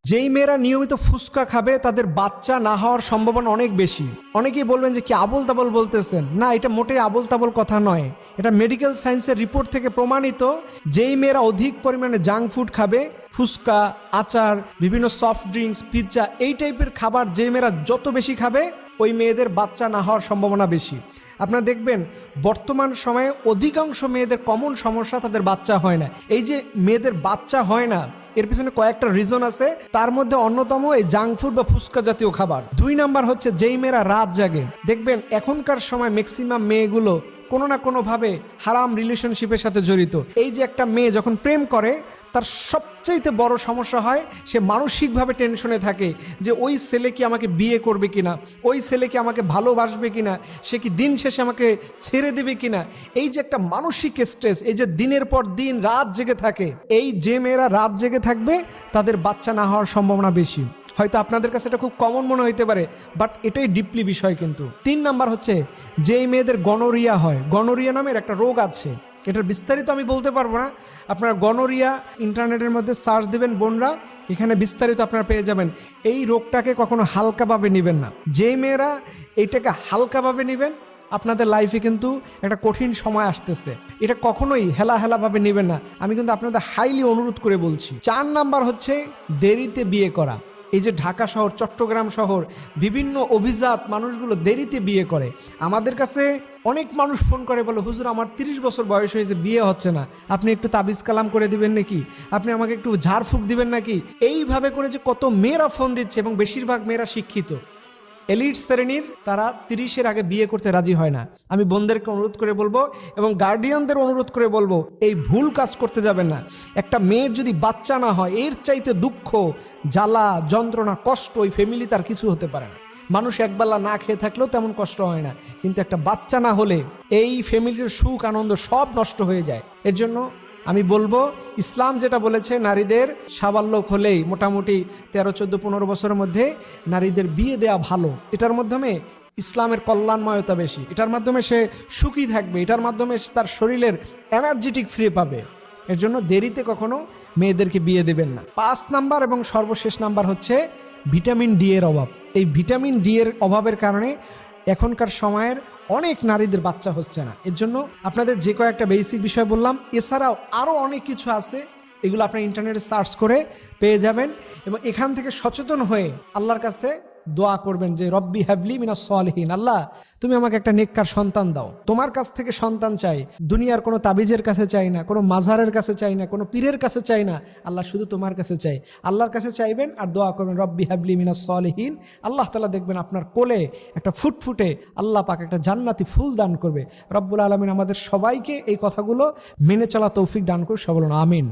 যেই মেয়েরা নিয়মিত ফুচকা খাবে তাদের বাচ্চা না হওয়ার সম্ভাবনা অনেক বেশি। অনেকেই বলবেন যে কি আবোল তাবোল বলতেছেন। না, এটা মোটেই আবোল তাবোল কথা নয়। এটা মেডিকেল সায়েন্সের রিপোর্ট থেকে প্রমাণিত। যেই মেয়েরা অধিক পরিমাণে জাঙ্ক ফুড খাবে, ফুচকা, আচার, বিভিন্ন সফট ড্রিঙ্কস, পিৎজা, এই টাইপের খাবার যে মেয়েরা যত বেশি খাবে, ওই মেয়েদের বাচ্চা না হওয়ার সম্ভাবনা বেশি। আপনারা দেখবেন বর্তমান সময়ে অধিকাংশ মেয়েদের কমন সমস্যা তাদের বাচ্চা হয় না। এই যে মেয়েদের বাচ্চা হয় না, এর পিছনে কয়েকটা রিজন আছে। তার মধ্যে অন্যতম এই জাঙ্ক ফুড বা ফুচকা জাতীয় খাবার। 2 নাম্বার হচ্ছে যেই মেয়েরা রাত জাগে। দেখবেন এখনকার সময় ম্যাক্সিমাম মেয়েগুলো কোনো না কোনোভাবে হারাম রিলেশনশিপের সাথে জড়িত। এই যে একটা মেয়ে যখন প্রেম করে, তার সবচাইতে বড় সমস্যা হয় সে মানসিকভাবে টেনশনে থাকে যে ওই ছেলে কি আমাকে বিয়ে করবে কিনা, ওই ছেলে কি আমাকে ভালোবাসবে কিনা, সে কি দিন শেষে আমাকে ছেড়ে দেবে কিনা। এই যে একটা মানসিক স্ট্রেস, এই যে দিনের পর দিন রাত জেগে থাকে, এই যে মেয়েরা রাত জেগে থাকবে তাদের বাচ্চা না হওয়ার সম্ভাবনা বেশি। হয়তো আপনাদের কাছে এটা খুব কমন মনে হইতে পারে, বাট এটাই ডিপলি বিষয় কিন্তু। 3 নাম্বার হচ্ছে যেই মেয়েদের গনোরিয়া হয়। গনোরিয়া নামের একটা রোগ আছে, এটার বিস্তারিত আমি বলতে পারবো না। আপনারা গনোরিয়া ইন্টারনেটের মধ্যে সার্চ দেবেন বোনরা, এখানে বিস্তারিত আপনারা পেয়ে যাবেন। এই রোগটাকে কখনো হালকাভাবে নেবেন না। যেই মেয়েরা এইটাকে হালকাভাবে নেবেন, আপনাদের লাইফে কিন্তু একটা কঠিন সময় আসতেছে। এটা কখনোই হেলাভাবে নেবেন না, আমি কিন্তু আপনাদের হাইলি অনুরোধ করে বলছি। 4 নাম্বার হচ্ছে দেরিতে বিয়ে করা। এই যে ঢাকা শহর, চট্টগ্রাম শহর, বিভিন্ন অভিজাত মানুষগুলো দেরিতে বিয়ে করে। আমাদের কাছে অনেক মানুষ ফোন করে বলে, হুজুর আমার 30 বছর বয়স হয়েছে, বিয়ে হচ্ছে না, আপনি একটু তাবিজ কালাম করে দিবেন নাকি, আপনি আমাকে একটু ঝাড়ফুঁক দিবেন নাকি। এইভাবে করে যে কত মেয়েরা ফোন দিচ্ছে, এবং বেশিরভাগ মেয়েরা শিক্ষিত, এলিট শ্রেণীর, তারা 30-এর আগে বিয়ে করতে রাজি হয় না। আমি বোনদেরকে অনুরোধ করে বলবো এবং গার্ডিয়ানদের অনুরোধ করে বলবো, এই ভুল কাজ করতে যাবেন না। একটা মেয়ের যদি বাচ্চা না হয়, এর চাইতে দুঃখ, জ্বালা, যন্ত্রণা, কষ্ট ওই ফ্যামিলি তার কিছু হতে পারে না। মানুষ একবেলা না খেয়ে থাকলেও তেমন কষ্ট হয় না, কিন্তু একটা বাচ্চা না হলে এই ফ্যামিলির সুখ আনন্দ সব নষ্ট হয়ে যায়। এর জন্য আমি বলবো, ইসলাম যেটা বলেছে, নারীদের সাবাল্যক হলেই মোটামুটি 13, 14, 15 বছরের মধ্যে নারীদের বিয়ে দেওয়া ভালো। এটার মাধ্যমে ইসলামের কল্যাণময়তা বেশি, এটার মাধ্যমে সে সুখী থাকবে, এটার মাধ্যমে তার শরীরের এনার্জেটিক ফ্রি পাবে। এর জন্য দেরিতে কখনো মেয়েদেরকে বিয়ে দেবেন না। 5 নাম্বার এবং সর্বশেষ নাম্বার হচ্ছে ভিটামিন ডি এর অভাব। এই ভিটামিন ডি এর অভাবের কারণে এখনকার সময়ের অনেক নারীদের বাচ্চা হচ্ছে না। এর জন্য আপনাদের যে কয়েকটা বেসিক বিষয় বললাম, এছাড়াও আরও অনেক কিছু আছে, এগুলো আপনার ইন্টারনেটে সার্চ করে পেয়ে যাবেন। এবং এখান থেকে সচেতন হয়ে আল্লাহর কাছে দোয়া করবেন যে রব্বি হাবলি মিনাস সালিহিন, আল্লাহ তুমি আমাকে একটা নেককার সন্তান দাও। তোমার কাছ থেকে সন্তান চাই, দুনিয়ার কোনো তাবিজের কাছে চাই না, কোনো মাজারের কাছে চাই না, কোনো পীরের কাছে চাই না, আল্লাহ শুধু তোমার কাছে চাই। আল্লাহর কাছে চাইবেন আর দোয়া করবেন রব্বি হাবলি মিনাস সালিহিন। আল্লাহ তাআলা দেখবেন আপনার কোলে একটা ফুটফুটে আল্লাহ পাক একটা জান্নাতি ফুল দান করবে। রব্বুল আলামিন আমাদের সবাইকে এই কথাগুলো মেনে চলা তৌফিক দান করুন। সবাই বলুন আমিন।